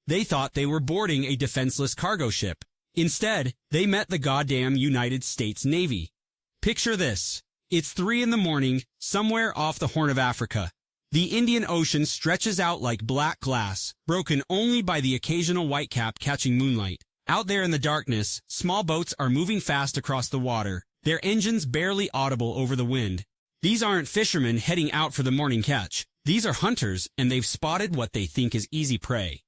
They thought they were boarding a defenseless cargo ship. Instead, they met the goddamn United States Navy. Picture this. It's 3 in the morning, somewhere off the Horn of Africa. The Indian Ocean stretches out like black glass, broken only by the occasional whitecap catching moonlight. Out there in the darkness, small boats are moving fast across the water, their engines barely audible over the wind. These aren't fishermen heading out for the morning catch. These are hunters, and they've spotted what they think is easy prey.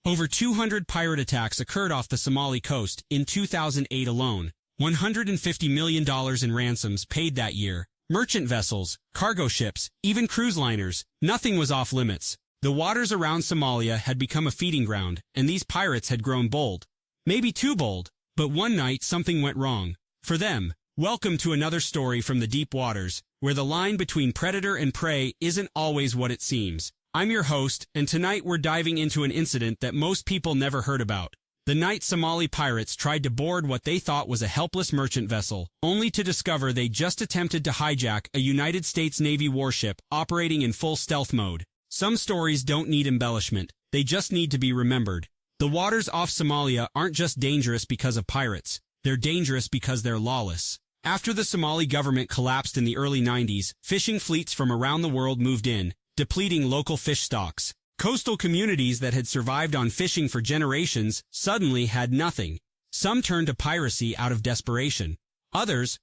Over 200 pirate attacks occurred off the Somali coast in 2008 alone. $150 million in ransoms paid that year. Merchant vessels, cargo ships, even cruise liners, nothing was off limits. The waters around Somalia had become a feeding ground, and these pirates had grown bold. Maybe too bold, but one night something went wrong. For them, welcome to another story from the deep waters, where the line between predator and prey isn't always what it seems. I'm your host, and tonight we're diving into an incident that most people never heard about. The night Somali pirates tried to board what they thought was a helpless merchant vessel, only to discover they just attempted to hijack a United States Navy warship operating in full stealth mode. Some stories don't need embellishment, they just need to be remembered. The waters off Somalia aren't just dangerous because of pirates, they're dangerous because they're lawless. After the Somali government collapsed in the early 90s, fishing fleets from around the world moved in, depleting local fish stocks. Coastal communities that had survived on fishing for generations suddenly had nothing. Some turned to piracy out of desperation. Others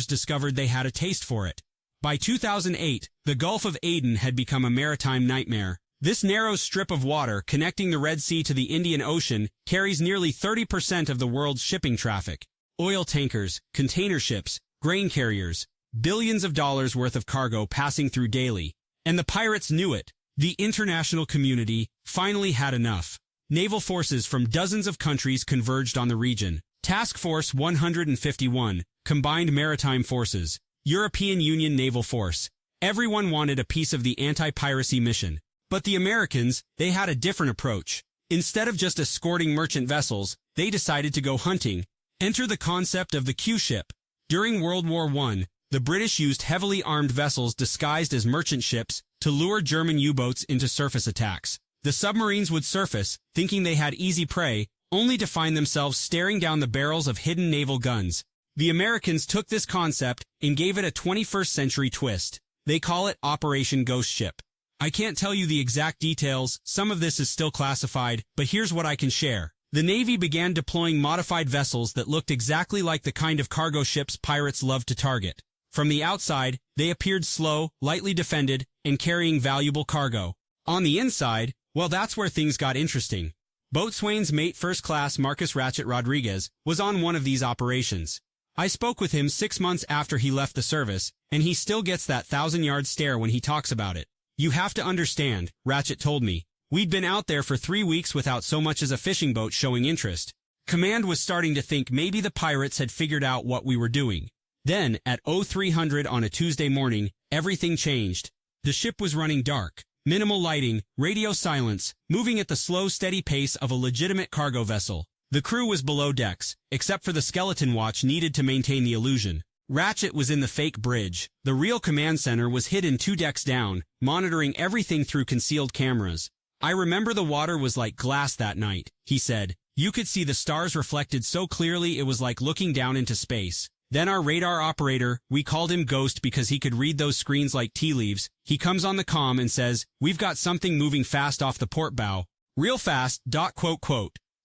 discovered they had a taste for it. By 2008, the Gulf of Aden had become a maritime nightmare. This narrow strip of water connecting the Red Sea to the Indian Ocean carries nearly 30% of the world's shipping traffic. Oil tankers, container ships, grain carriers, billions of dollars worth of cargo passing through daily. And the pirates knew it. The international community finally had enough. Naval forces from dozens of countries converged on the region. Task Force 151, Combined Maritime Forces, European Union Naval Force. Everyone wanted a piece of the anti-piracy mission. But the Americans, they had a different approach. Instead of just escorting merchant vessels, they decided to go hunting. Enter the concept of the Q-ship. During World War I, the British used heavily armed vessels disguised as merchant ships to lure German U-boats into surface attacks. The submarines would surface, thinking they had easy prey, only to find themselves staring down the barrels of hidden naval guns. The Americans took this concept and gave it a 21st century twist. They call it Operation Ghost Ship. I can't tell you the exact details, some of this is still classified, but here's what I can share. The Navy began deploying modified vessels that looked exactly like the kind of cargo ships pirates love to target. From the outside, they appeared slow, lightly defended, and carrying valuable cargo. On the inside, well, that's where things got interesting. Boatswain's mate First Class Marcus Ratchet Rodriguez was on one of these operations. I spoke with him 6 months after he left the service, and he still gets that 1,000-yard stare when he talks about it. You have to understand, Ratchet told me. We'd been out there for 3 weeks without so much as a fishing boat showing interest. Command was starting to think maybe the pirates had figured out what we were doing. Then, at 0300 on a Tuesday morning, everything changed. The ship was running dark, minimal lighting, radio silence, moving at the slow, steady pace of a legitimate cargo vessel. The crew was below decks, except for the skeleton watch needed to maintain the illusion. Ratchet was in the fake bridge. The real command center was hidden 2 decks down, monitoring everything through concealed cameras. I remember the water was like glass that night, he said. You could see the stars reflected so clearly it was like looking down into space. Then our radar operator, we called him Ghost because he could read those screens like tea leaves, he comes on the comm and says, "We've got something moving fast off the port bow. Real fast, ...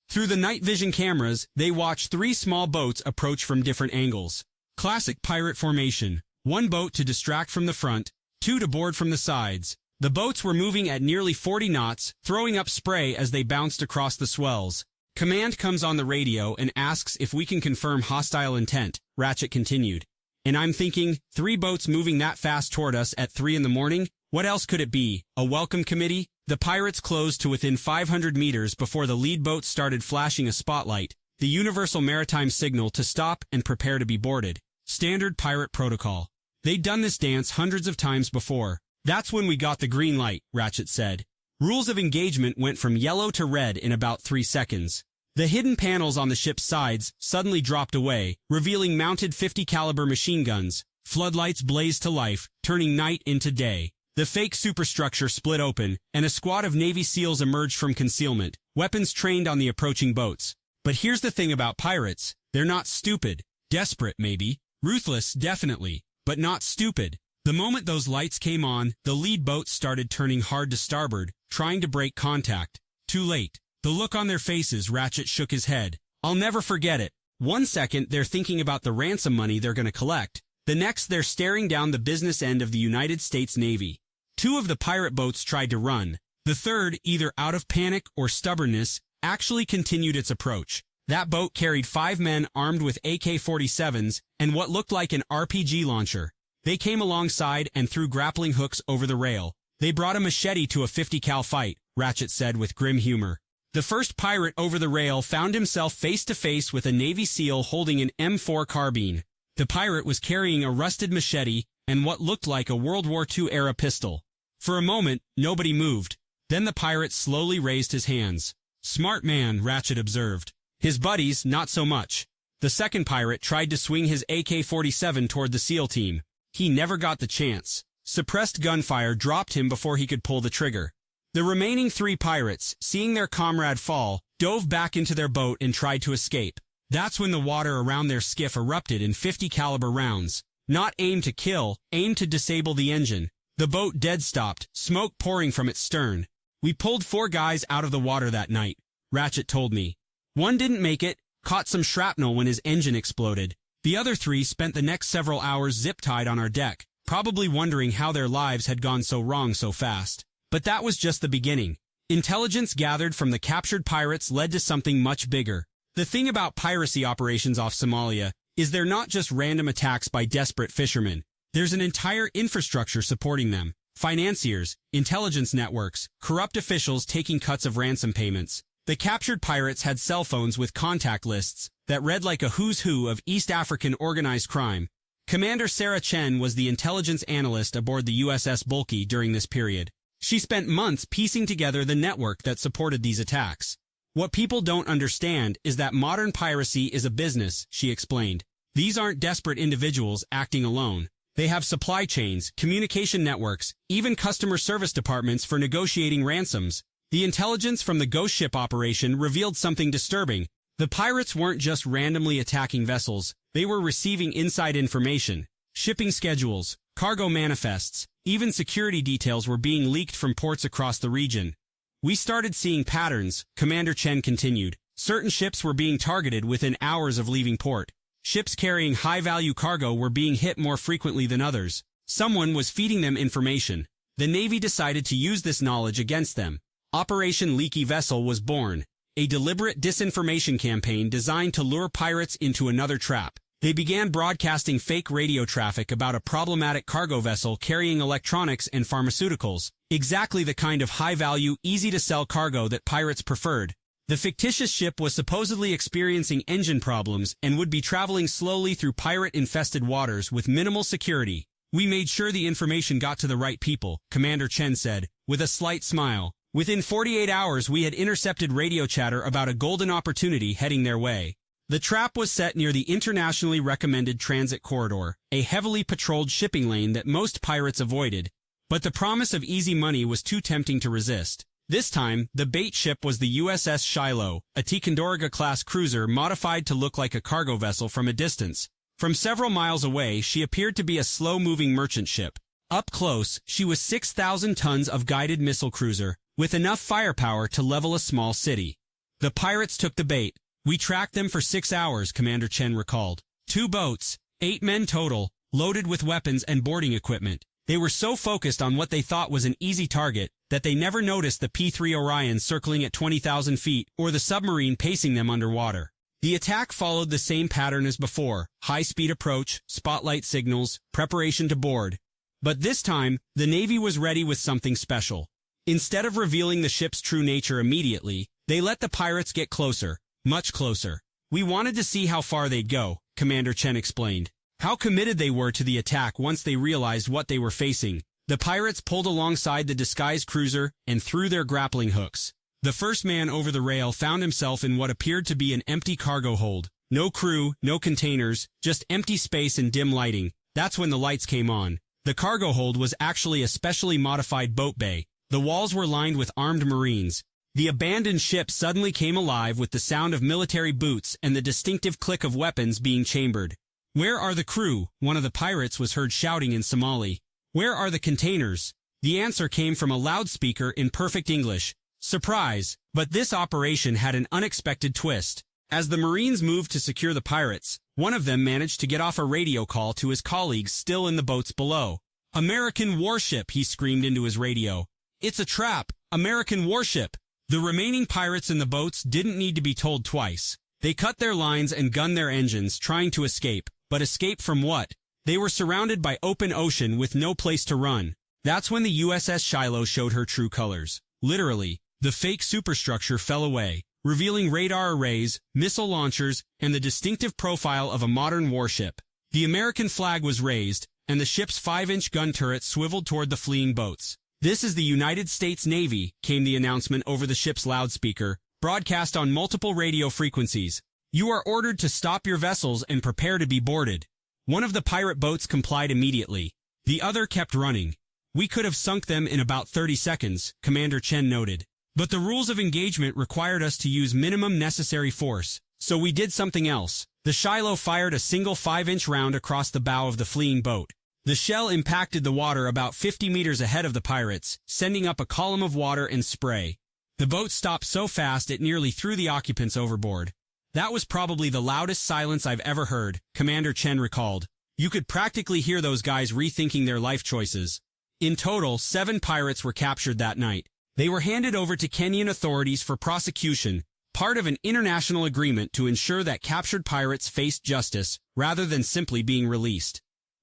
Through the night vision cameras, they watched 3 small boats approach from different angles. Classic pirate formation. 1 boat to distract from the front, 2 to board from the sides. The boats were moving at nearly 40 knots, throwing up spray as they bounced across the swells. Command comes on the radio and asks if we can confirm hostile intent, Ratchet continued. And I'm thinking, 3 boats moving that fast toward us at 3 in the morning? What else could it be? A welcome committee? The pirates closed to within 500 meters before the lead boat started flashing a spotlight, the universal maritime signal to stop and prepare to be boarded. Standard pirate protocol. They'd done this dance hundreds of times before. That's when we got the green light, Ratchet said. Rules of engagement went from yellow to red in about 3 seconds. The hidden panels on the ship's sides suddenly dropped away, revealing mounted 50 caliber machine guns. Floodlights blazed to life, turning night into day. The fake superstructure split open, and a squad of Navy SEALs emerged from concealment, weapons trained on the approaching boats. But here's the thing about pirates. They're not stupid. Desperate, maybe. Ruthless, definitely. But not stupid. The moment those lights came on, the lead boats started turning hard to starboard, trying to break contact. Too late. The look on their faces, Ratchet shook his head. I'll never forget it. One second, they're thinking about the ransom money they're going to collect. The next, they're staring down the business end of the United States Navy. Two of the pirate boats tried to run. The third, either out of panic or stubbornness, actually continued its approach. That boat carried 5 men armed with AK-47s and what looked like an RPG launcher. They came alongside and threw grappling hooks over the rail. They brought a machete to a 50 cal fight, Ratchet said with grim humor. The first pirate over the rail found himself face to face with a Navy SEAL holding an M4 carbine. The pirate was carrying a rusted machete and what looked like a World War II-era pistol. For a moment, nobody moved. Then the pirate slowly raised his hands. Smart man, Ratchet observed. His buddies, not so much. The second pirate tried to swing his AK-47 toward the SEAL team. He never got the chance. Suppressed gunfire dropped him before he could pull the trigger. The remaining 3 pirates, seeing their comrade fall, dove back into their boat and tried to escape. That's when the water around their skiff erupted in 50 caliber rounds. Not aimed to kill, aimed to disable the engine. The boat dead stopped, smoke pouring from its stern. We pulled 4 guys out of the water that night, Ratchet told me. One didn't make it, caught some shrapnel when his engine exploded. The other 3 spent the next several hours zip-tied on our deck, probably wondering how their lives had gone so wrong so fast. But that was just the beginning. Intelligence gathered from the captured pirates led to something much bigger. The thing about piracy operations off Somalia is they're not just random attacks by desperate fishermen. There's an entire infrastructure supporting them. Financiers, intelligence networks, corrupt officials taking cuts of ransom payments. The captured pirates had cell phones with contact lists that read like a who's who of East African organized crime. Commander Sarah Chen was the intelligence analyst aboard the USS Bulky during this period. She spent months piecing together the network that supported these attacks. What people don't understand is that modern piracy is a business, she explained. These aren't desperate individuals acting alone. They have supply chains, communication networks, even customer service departments for negotiating ransoms. The intelligence from the ghost ship operation revealed something disturbing. The pirates weren't just randomly attacking vessels, they were receiving inside information. Shipping schedules, cargo manifests, even security details were being leaked from ports across the region. We started seeing patterns, Commander Chen continued. Certain ships were being targeted within hours of leaving port. Ships carrying high-value cargo were being hit more frequently than others. Someone was feeding them information. The Navy decided to use this knowledge against them. Operation Leaky Vessel was born, a deliberate disinformation campaign designed to lure pirates into another trap. They began broadcasting fake radio traffic about a problematic cargo vessel carrying electronics and pharmaceuticals, exactly the kind of high-value, easy-to-sell cargo that pirates preferred. The fictitious ship was supposedly experiencing engine problems and would be traveling slowly through pirate-infested waters with minimal security. We made sure the information got to the right people, Commander Chen said, with a slight smile. Within 48 hours, we had intercepted radio chatter about a golden opportunity heading their way. The trap was set near the internationally recommended transit corridor, a heavily patrolled shipping lane that most pirates avoided. But the promise of easy money was too tempting to resist. This time, the bait ship was the USS Shiloh, a Ticonderoga-class cruiser modified to look like a cargo vessel from a distance. From several miles away, she appeared to be a slow-moving merchant ship. Up close, she was 6,000 tons of guided missile cruiser, with enough firepower to level a small city. The pirates took the bait. We tracked them for 6 hours, Commander Chen recalled. 2 boats, 8 men total, loaded with weapons and boarding equipment. They were so focused on what they thought was an easy target that they never noticed the P-3 Orion circling at 20,000 feet or the submarine pacing them underwater. The attack followed the same pattern as before: high-speed approach, spotlight signals, preparation to board. But this time, the Navy was ready with something special. Instead of revealing the ship's true nature immediately, they let the pirates get closer, much closer. We wanted to see how far they'd go, Commander Chen explained. How committed they were to the attack once they realized what they were facing. The pirates pulled alongside the disguised cruiser and threw their grappling hooks. The first man over the rail found himself in what appeared to be an empty cargo hold. No crew, no containers, just empty space and dim lighting. That's when the lights came on. The cargo hold was actually a specially modified boat bay. The walls were lined with armed Marines. The abandoned ship suddenly came alive with the sound of military boots and the distinctive click of weapons being chambered. "Where are the crew?" one of the pirates was heard shouting in Somali. "Where are the containers?" The answer came from a loudspeaker in perfect English. Surprise! But this operation had an unexpected twist. As the Marines moved to secure the pirates, one of them managed to get off a radio call to his colleagues still in the boats below. "American warship!" he screamed into his radio. "It's a trap! American warship!" The remaining pirates in the boats didn't need to be told twice. They cut their lines and gunned their engines, trying to escape. But escape from what? They were surrounded by open ocean with no place to run. That's when the USS Shiloh showed her true colors. Literally, the fake superstructure fell away, revealing radar arrays, missile launchers, and the distinctive profile of a modern warship. The American flag was raised, and the ship's 5-inch gun turret swiveled toward the fleeing boats. "This is the United States Navy," came the announcement over the ship's loudspeaker, broadcast on multiple radio frequencies. "You are ordered to stop your vessels and prepare to be boarded." One of the pirate boats complied immediately. The other kept running. "We could have sunk them in about 30 seconds, Commander Chen noted. "But the rules of engagement required us to use minimum necessary force, so we did something else." The Shiloh fired a single 5-inch round across the bow of the fleeing boat. The shell impacted the water about 50 meters ahead of the pirates, sending up a column of water and spray. The boat stopped so fast it nearly threw the occupants overboard. "That was probably the loudest silence I've ever heard," Commander Chen recalled. "You could practically hear those guys rethinking their life choices." In total, 7 pirates were captured that night. They were handed over to Kenyan authorities for prosecution, part of an international agreement to ensure that captured pirates faced justice rather than simply being released.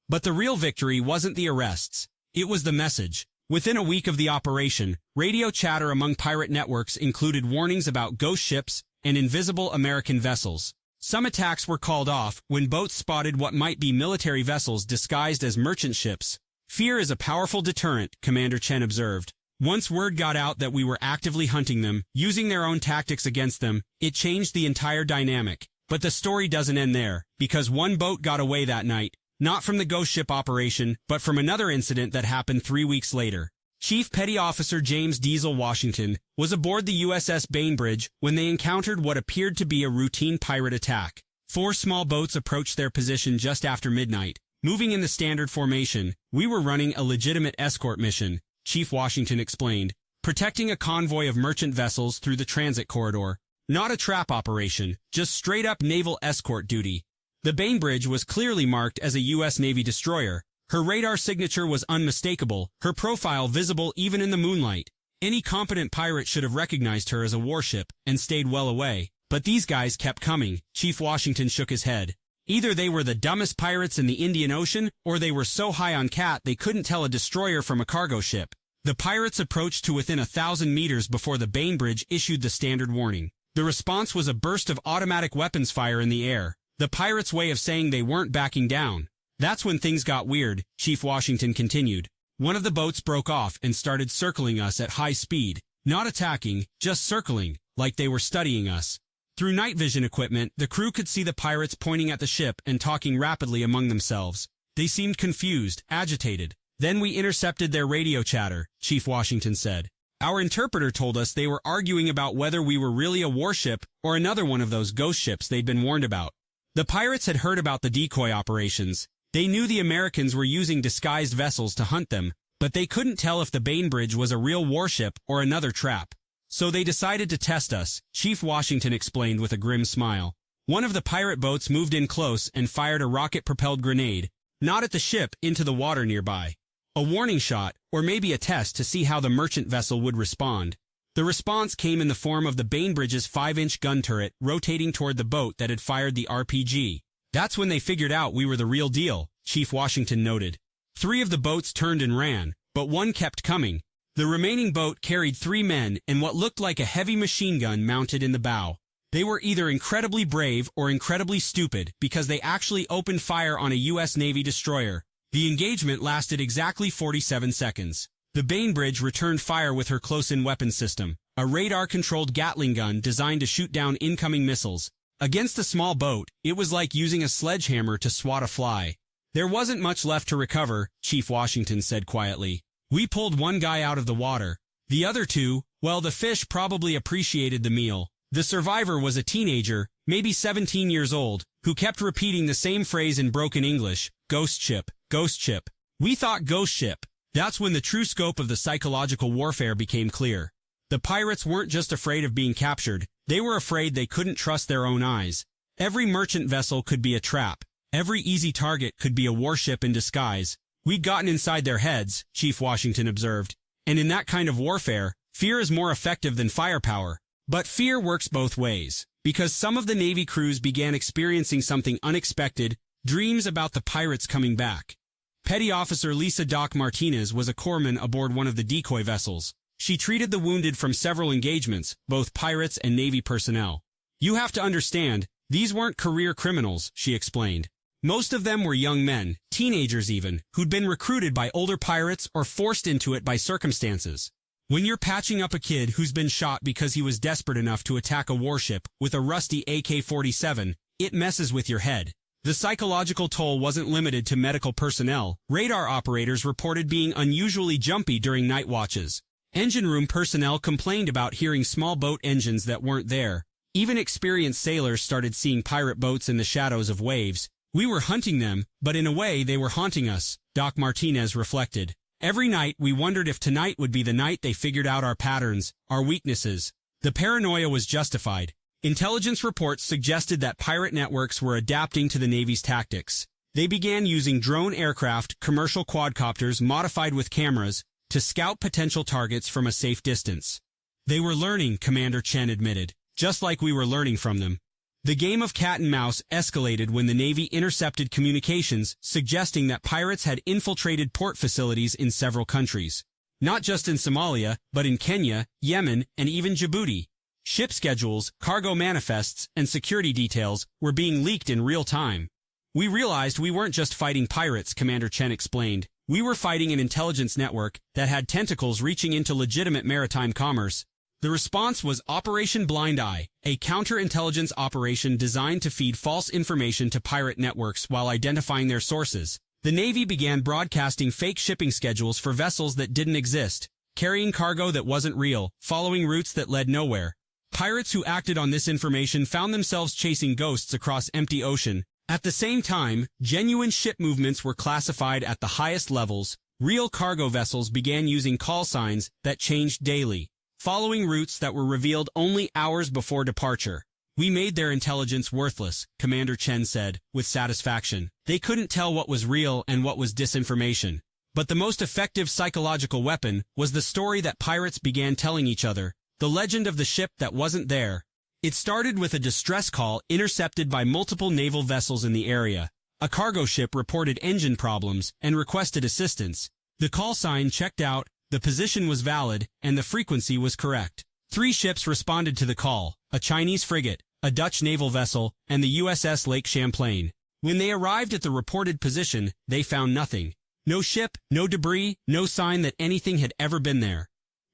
But the real victory wasn't the arrests. It was the message. Within a week of the operation, radio chatter among pirate networks included warnings about ghost ships and invisible American vessels. Some attacks were called off when boats spotted what might be military vessels disguised as merchant ships. "Fear is a powerful deterrent," Commander Chen observed. "Once word got out that we were actively hunting them, using their own tactics against them, it changed the entire dynamic. But the story doesn't end there, because one boat got away that night. Not from the ghost ship operation, but from another incident that happened 3 weeks later. Chief Petty Officer James Diesel Washington was aboard the USS Bainbridge when they encountered what appeared to be a routine pirate attack. 4 small boats approached their position just after midnight. Moving in the standard formation, "We were running a legitimate escort mission," Chief Washington explained, "protecting a convoy of merchant vessels through the transit corridor. Not a trap operation, just straight-up naval escort duty." The Bainbridge was clearly marked as a U.S. Navy destroyer. Her radar signature was unmistakable, her profile visible even in the moonlight. Any competent pirate should have recognized her as a warship and stayed well away. But these guys kept coming. Chief Washington shook his head. Either they were the dumbest pirates in the Indian Ocean, or they were so high on cat they couldn't tell a destroyer from a cargo ship. The pirates approached to within 1,000 meters before the Bainbridge issued the standard warning. The response was a burst of automatic weapons fire in the air. The pirates' way of saying they weren't backing down. "That's when things got weird," Chief Washington continued. "One of the boats broke off and started circling us at high speed. Not attacking, just circling, like they were studying us. Through night vision equipment, the crew could see the pirates pointing at the ship and talking rapidly among themselves. They seemed confused, agitated. Then we intercepted their radio chatter," Chief Washington said. "Our interpreter told us they were arguing about whether we were really a warship or another one of those ghost ships they'd been warned about." The pirates had heard about the decoy operations. They knew the Americans were using disguised vessels to hunt them, but they couldn't tell if the Bainbridge was a real warship or another trap. "So they decided to test us," Chief Washington explained with a grim smile. "One of the pirate boats moved in close and fired a rocket-propelled grenade, not at the ship, into the water nearby. A warning shot, or maybe a test to see how the merchant vessel would respond. The response came in the form of the Bainbridge's 5-inch gun turret rotating toward the boat that had fired the RPG. That's when they figured out we were the real deal," Chief Washington noted. 3 of the boats turned and ran, but one kept coming. The remaining boat carried 3 men and what looked like a heavy machine gun mounted in the bow. They were either incredibly brave or incredibly stupid because they actually opened fire on a U.S. Navy destroyer. The engagement lasted exactly 47 seconds. The Bainbridge returned fire with her close-in weapon system, a radar-controlled Gatling gun designed to shoot down incoming missiles. Against the small boat, it was like using a sledgehammer to swat a fly. "There wasn't much left to recover," Chief Washington said quietly. "We pulled one guy out of the water. The other 2, Well, the fish probably appreciated the meal. The survivor was a teenager, maybe 17 years old, who kept repeating the same phrase in broken English, ghost ship, ghost ship. We thought ghost ship. That's when the true scope of the psychological warfare became clear. The pirates weren't just afraid of being captured, they were afraid they couldn't trust their own eyes. Every merchant vessel could be a trap. Every easy target could be a warship in disguise. We'd gotten inside their heads, Chief Washington observed. And in that kind of warfare, fear is more effective than firepower. But fear works both ways, because some of the Navy crews began experiencing something unexpected, dreams about the pirates coming back. Petty Officer Lisa Doc Martinez was a corpsman aboard one of the decoy vessels. She treated the wounded from several engagements, both pirates and Navy personnel. You have to understand, these weren't career criminals, she explained. Most of them were young men, teenagers even, who'd been recruited by older pirates or forced into it by circumstances. When you're patching up a kid who's been shot because he was desperate enough to attack a warship with a rusty AK-47, it messes with your head. The psychological toll wasn't limited to medical personnel. Radar operators reported being unusually jumpy during night watches. Engine room personnel complained about hearing small boat engines that weren't there. Even experienced sailors started seeing pirate boats in the shadows of waves. We were hunting them, but in a way they were haunting us, Doc Martinez reflected. Every night we wondered if tonight would be the night they figured out our patterns, our weaknesses. The paranoia was justified. Intelligence reports suggested that pirate networks were adapting to the Navy's tactics. They began using drone aircraft, commercial quadcopters modified with cameras, to scout potential targets from a safe distance. They were learning, Commander Chen admitted, just like we were learning from them. The game of cat and mouse escalated when the Navy intercepted communications suggesting that pirates had infiltrated port facilities in several countries. Not just in Somalia, but in Kenya, Yemen, and even Djibouti. Ship schedules, cargo manifests, and security details were being leaked in real time. We realized we weren't just fighting pirates, Commander Chen explained. We were fighting an intelligence network that had tentacles reaching into legitimate maritime commerce. The response was Operation Blind Eye, a counterintelligence operation designed to feed false information to pirate networks while identifying their sources. The Navy began broadcasting fake shipping schedules for vessels that didn't exist, carrying cargo that wasn't real, following routes that led nowhere. Pirates who acted on this information found themselves chasing ghosts across empty ocean. At the same time, genuine ship movements were classified at the highest levels. Real cargo vessels began using call signs that changed daily, following routes that were revealed only hours before departure. We made their intelligence worthless, Commander Chen said, with satisfaction. They couldn't tell what was real and what was disinformation. But the most effective psychological weapon was the story that pirates began telling each other, the legend of the ship that wasn't there. It started with a distress call intercepted by multiple naval vessels in the area. A cargo ship reported engine problems and requested assistance. The call sign checked out, the position was valid, and the frequency was correct. 3 ships responded to the call, a Chinese frigate, a Dutch naval vessel, and the USS Lake Champlain. When they arrived at the reported position, they found nothing. No ship, no debris, no sign that anything had ever been there.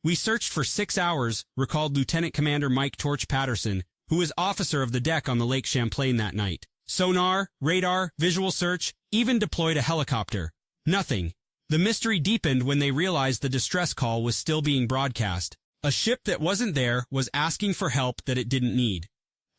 We searched for 6 hours, recalled Lieutenant Commander Mike Torch Patterson, who was officer of the deck on the Lake Champlain that night. Sonar, radar, visual search, even deployed a helicopter. Nothing. The mystery deepened when they realized the distress call was still being broadcast. A ship that wasn't there was asking for help that it didn't need.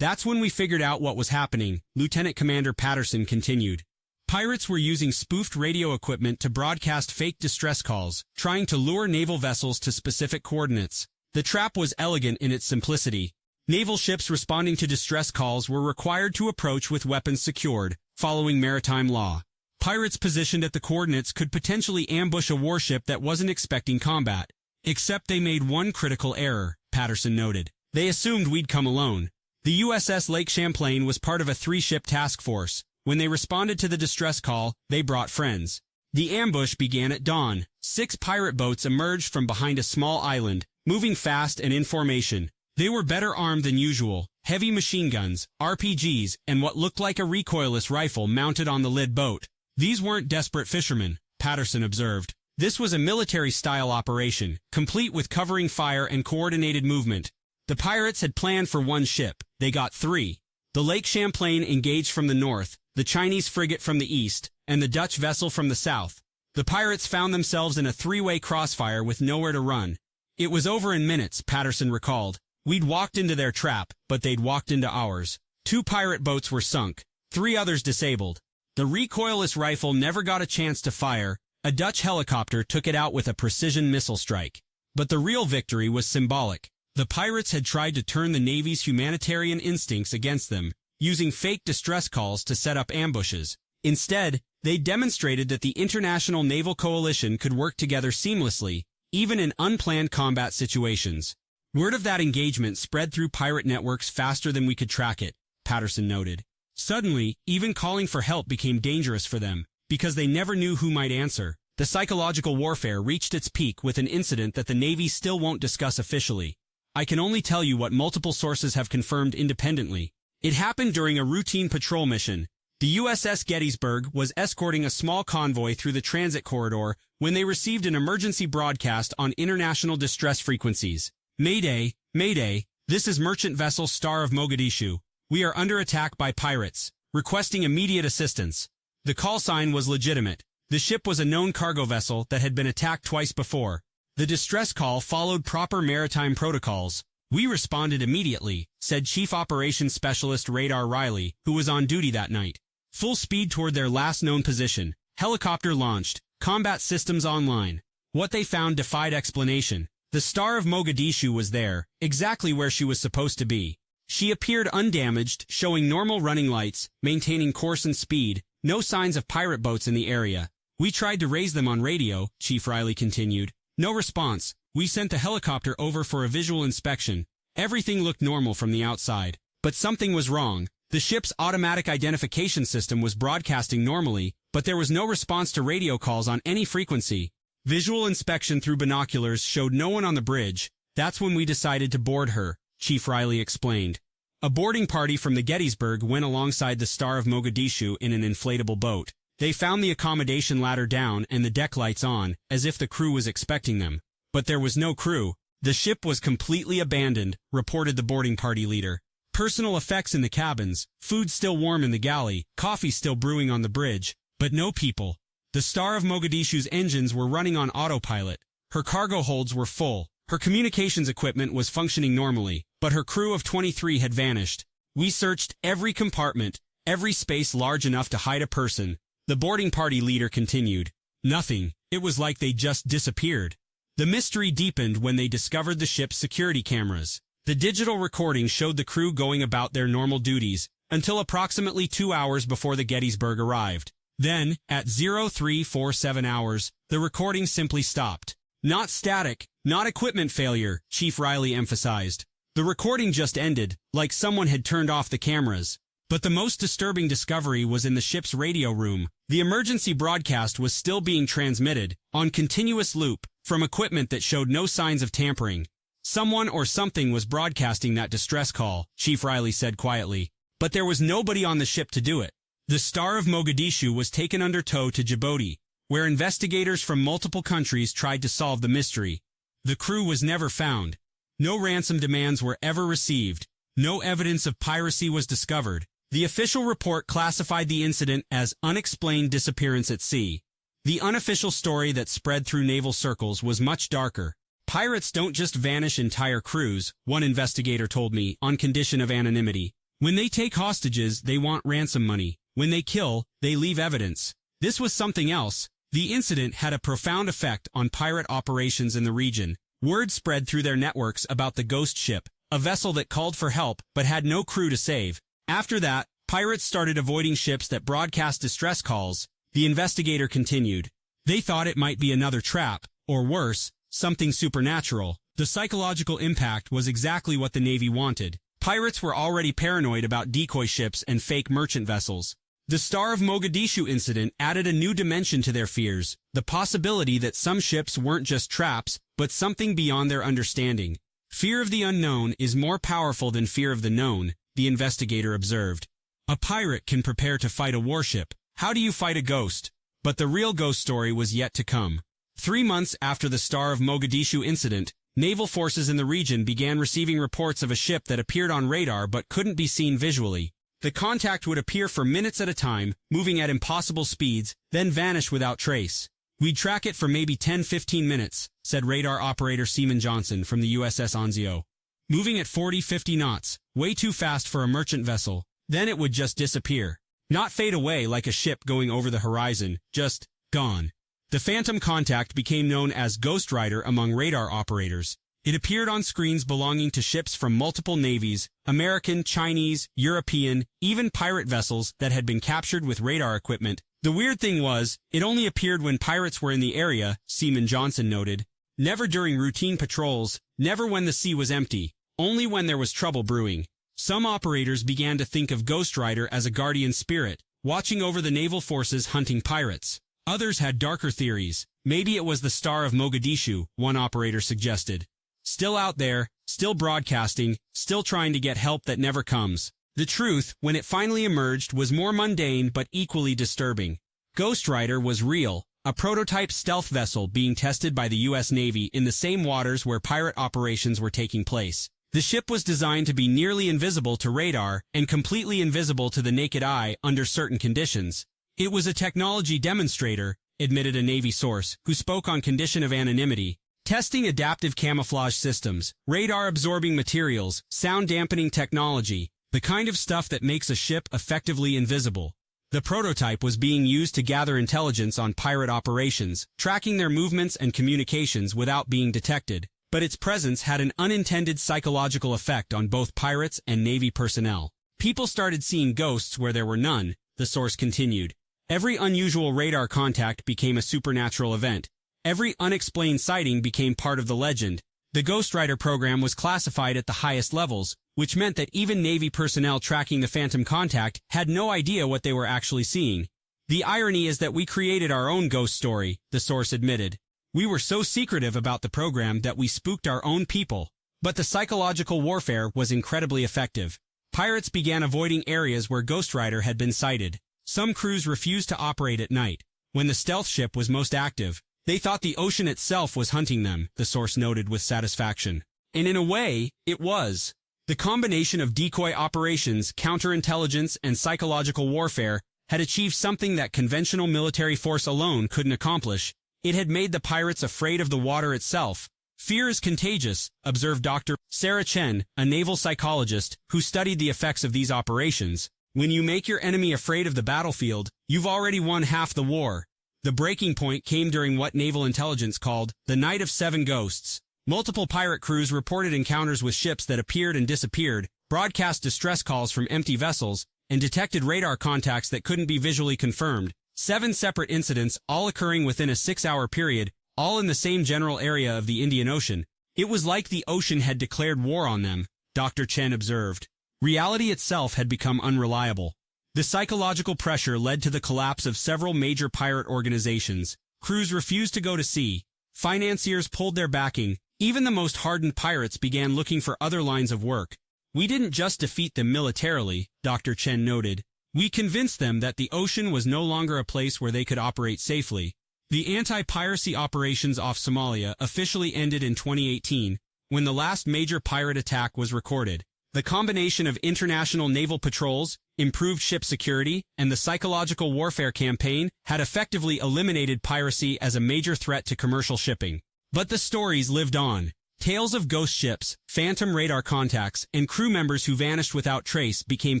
That's when we figured out what was happening, Lieutenant Commander Patterson continued. Pirates were using spoofed radio equipment to broadcast fake distress calls, trying to lure naval vessels to specific coordinates. The trap was elegant in its simplicity. Naval ships responding to distress calls were required to approach with weapons secured, following maritime law. Pirates positioned at the coordinates could potentially ambush a warship that wasn't expecting combat. Except they made one critical error, Patterson noted. They assumed we'd come alone. The USS Lake Champlain was part of a 3-ship task force. When they responded to the distress call, they brought friends. The ambush began at dawn. 6 pirate boats emerged from behind a small island, moving fast and in formation. They were better armed than usual, heavy machine guns, RPGs, and what looked like a recoilless rifle mounted on the lead boat. These weren't desperate fishermen, Patterson observed. This was a military-style operation, complete with covering fire and coordinated movement. The pirates had planned for 1 ship. They got 3. The Lake Champlain engaged from the north, the Chinese frigate from the east, and the Dutch vessel from the south. The pirates found themselves in a 3-way crossfire with nowhere to run. It was over in minutes, Patterson recalled. We'd walked into their trap, but they'd walked into ours. 2 pirate boats were sunk, 3 others disabled. The recoilless rifle never got a chance to fire. A Dutch helicopter took it out with a precision missile strike. But the real victory was symbolic. The pirates had tried to turn the Navy's humanitarian instincts against them, using fake distress calls to set up ambushes. Instead, they demonstrated that the international naval coalition could work together seamlessly, even in unplanned combat situations. Word of that engagement spread through pirate networks faster than we could track it, Patterson noted. Suddenly, even calling for help became dangerous for them, because they never knew who might answer. The psychological warfare reached its peak with an incident that the Navy still won't discuss officially. I can only tell you what multiple sources have confirmed independently. It happened during a routine patrol mission. The USS Gettysburg was escorting a small convoy through the transit corridor when they received an emergency broadcast on international distress frequencies. Mayday, Mayday, this is merchant vessel Star of Mogadishu. We are under attack by pirates, requesting immediate assistance. The call sign was legitimate. The ship was a known cargo vessel that had been attacked twice before. The distress call followed proper maritime protocols. We responded immediately, said Chief Operations Specialist Radar Riley, who was on duty that night. Full speed toward their last known position. Helicopter launched. Combat systems online. What they found defied explanation. The Star of Mogadishu was there, exactly where she was supposed to be. She appeared undamaged, showing normal running lights, maintaining course and speed, no signs of pirate boats in the area. We tried to raise them on radio, Chief Riley continued. No response. We sent the helicopter over for a visual inspection. Everything looked normal from the outside. But something was wrong. The ship's automatic identification system was broadcasting normally, but there was no response to radio calls on any frequency. Visual inspection through binoculars showed no one on the bridge. That's when we decided to board her, Chief Riley explained. A boarding party from the Gettysburg went alongside the Star of Mogadishu in an inflatable boat. They found the accommodation ladder down and the deck lights on, as if the crew was expecting them. But there was no crew. The ship was completely abandoned, reported the boarding party leader. Personal effects in the cabins, food still warm in the galley, coffee still brewing on the bridge, but no people. The Star of Mogadishu's engines were running on autopilot. Her cargo holds were full. Her communications equipment was functioning normally, but her crew of 23 had vanished. We searched every compartment, every space large enough to hide a person. The boarding party leader continued. Nothing. It was like they just disappeared. The mystery deepened when they discovered the ship's security cameras. The digital recording showed the crew going about their normal duties until approximately 2 hours before the Gettysburg arrived. Then, at 0347 hours, the recording simply stopped. Not static, not equipment failure, Chief Riley emphasized. The recording just ended, like someone had turned off the cameras. But the most disturbing discovery was in the ship's radio room. The emergency broadcast was still being transmitted, on continuous loop, from equipment that showed no signs of tampering. Someone or something was broadcasting that distress call, Chief Riley said quietly. But there was nobody on the ship to do it. The Star of Mogadishu was taken under tow to Djibouti, where investigators from multiple countries tried to solve the mystery. The crew was never found. No ransom demands were ever received. No evidence of piracy was discovered. The official report classified the incident as unexplained disappearance at sea. The unofficial story that spread through naval circles was much darker. Pirates don't just vanish entire crews, one investigator told me, on condition of anonymity. When they take hostages, they want ransom money. When they kill, they leave evidence. This was something else. The incident had a profound effect on pirate operations in the region. Word spread through their networks about the ghost ship, a vessel that called for help but had no crew to save. After that, pirates started avoiding ships that broadcast distress calls. The investigator continued. They thought it might be another trap, or worse, something supernatural. The psychological impact was exactly what the Navy wanted. Pirates were already paranoid about decoy ships and fake merchant vessels. The Star of Mogadishu incident added a new dimension to their fears, the possibility that some ships weren't just traps, but something beyond their understanding. Fear of the unknown is more powerful than fear of the known, the investigator observed. A pirate can prepare to fight a warship. How do you fight a ghost? But the real ghost story was yet to come. 3 months after the Star of Mogadishu incident, naval forces in the region began receiving reports of a ship that appeared on radar but couldn't be seen visually. The contact would appear for minutes at a time, moving at impossible speeds, then vanish without trace. "We'd track it for maybe 10-15 minutes, said radar operator Seaman Johnson from the USS Anzio. "Moving at 40-50 knots, way too fast for a merchant vessel. Then it would just disappear. Not fade away like a ship going over the horizon, just gone." The phantom contact became known as Ghost Rider among radar operators. It appeared on screens belonging to ships from multiple navies, American, Chinese, European, even pirate vessels that had been captured with radar equipment. The weird thing was, it only appeared when pirates were in the area, Seaman Johnson noted. Never during routine patrols, never when the sea was empty, only when there was trouble brewing. Some operators began to think of Ghost Rider as a guardian spirit, watching over the naval forces hunting pirates. Others had darker theories. Maybe it was the Star of Mogadishu, one operator suggested. Still out there, still broadcasting, still trying to get help that never comes. The truth, when it finally emerged, was more mundane but equally disturbing. Ghost Rider was real, a prototype stealth vessel being tested by the U.S. Navy in the same waters where pirate operations were taking place. The ship was designed to be nearly invisible to radar and completely invisible to the naked eye under certain conditions. "It was a technology demonstrator," admitted a Navy source, who spoke on condition of anonymity. "Testing adaptive camouflage systems, radar-absorbing materials, sound-dampening technology, the kind of stuff that makes a ship effectively invisible." The prototype was being used to gather intelligence on pirate operations, tracking their movements and communications without being detected. But its presence had an unintended psychological effect on both pirates and Navy personnel. "People started seeing ghosts where there were none," the source continued. "Every unusual radar contact became a supernatural event. Every unexplained sighting became part of the legend. The Ghost Rider program was classified at the highest levels, which meant that even Navy personnel tracking the phantom contact had no idea what they were actually seeing. The irony is that we created our own ghost story," the source admitted. "We were so secretive about the program that we spooked our own people. But the psychological warfare was incredibly effective. Pirates began avoiding areas where Ghost Rider had been sighted. Some crews refused to operate at night, when the stealth ship was most active. They thought the ocean itself was hunting them," the source noted with satisfaction. And in a way, it was. The combination of decoy operations, counterintelligence, and psychological warfare had achieved something that conventional military force alone couldn't accomplish. It had made the pirates afraid of the water itself. "Fear is contagious," observed Dr. Sarah Chen, a naval psychologist who studied the effects of these operations. "When you make your enemy afraid of the battlefield, you've already won half the war." The breaking point came during what naval intelligence called the Night of Seven Ghosts. Multiple pirate crews reported encounters with ships that appeared and disappeared, broadcast distress calls from empty vessels, and detected radar contacts that couldn't be visually confirmed. 7 separate incidents, all occurring within a 6-hour period, all in the same general area of the Indian Ocean. "It was like the ocean had declared war on them," Dr. Chen observed. Reality itself had become unreliable. The psychological pressure led to the collapse of several major pirate organizations. Crews refused to go to sea. Financiers pulled their backing. Even the most hardened pirates began looking for other lines of work. "We didn't just defeat them militarily," Dr. Chen noted. "We convinced them that the ocean was no longer a place where they could operate safely." The anti-piracy operations off Somalia officially ended in 2018, when the last major pirate attack was recorded. The combination of international naval patrols, improved ship security, and the psychological warfare campaign had effectively eliminated piracy as a major threat to commercial shipping. But the stories lived on. Tales of ghost ships, phantom radar contacts, and crew members who vanished without trace became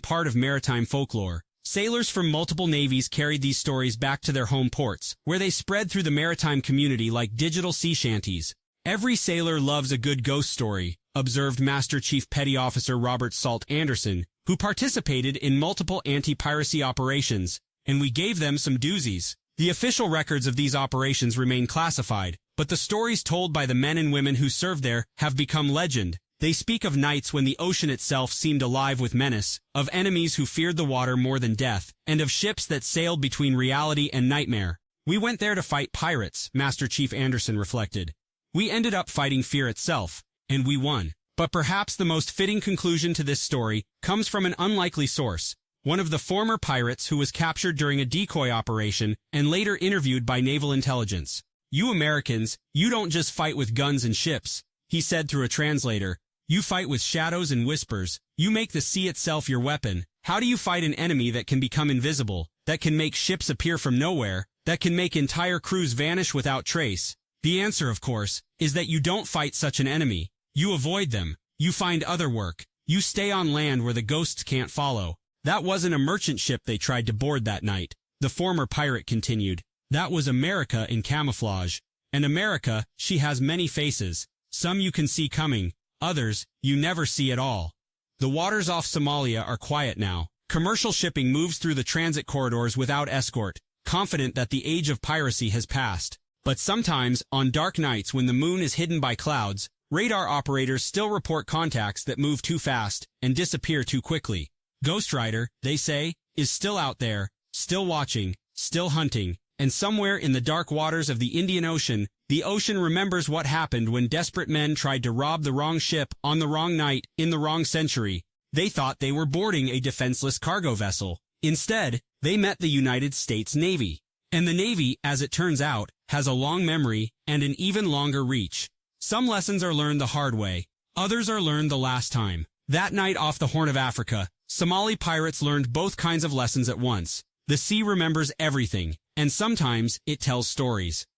part of maritime folklore. Sailors from multiple navies carried these stories back to their home ports, where they spread through the maritime community like digital sea shanties. "Every sailor loves a good ghost story," observed Master Chief Petty Officer Robert Salt Anderson, who participated in multiple anti-piracy operations, "and we gave them some doozies." The official records of these operations remain classified, but the stories told by the men and women who served there have become legend. They speak of nights when the ocean itself seemed alive with menace, of enemies who feared the water more than death, and of ships that sailed between reality and nightmare. "We went there to fight pirates," Master Chief Anderson reflected. "We ended up fighting fear itself, and we won." But perhaps the most fitting conclusion to this story comes from an unlikely source, one of the former pirates who was captured during a decoy operation and later interviewed by naval intelligence. "You Americans, you don't just fight with guns and ships," he said through a translator. "You fight with shadows and whispers. You make the sea itself your weapon. How do you fight an enemy that can become invisible, that can make ships appear from nowhere, that can make entire crews vanish without trace? The answer, of course, is that you don't fight such an enemy. You avoid them. You find other work. You stay on land where the ghosts can't follow. That wasn't a merchant ship they tried to board that night. The former pirate continued. That was America in camouflage. And America, she has many faces. Some you can see coming. Others, you never see at all. The waters off Somalia are quiet now. Commercial shipping moves through the transit corridors without escort, confident that the age of piracy has passed. But sometimes, on dark nights when the moon is hidden by clouds, radar operators still report contacts that move too fast and disappear too quickly. Ghost Rider, they say, is still out there, still watching, still hunting, and somewhere in the dark waters of the Indian Ocean, the ocean remembers what happened when desperate men tried to rob the wrong ship on the wrong night in the wrong century. They thought they were boarding a defenseless cargo vessel. Instead, they met the United States Navy. And the Navy, as it turns out, has a long memory and an even longer reach. Some lessons are learned the hard way. Others are learned the last time. That night off the Horn of Africa, Somali pirates learned both kinds of lessons at once. The sea remembers everything, and sometimes it tells stories.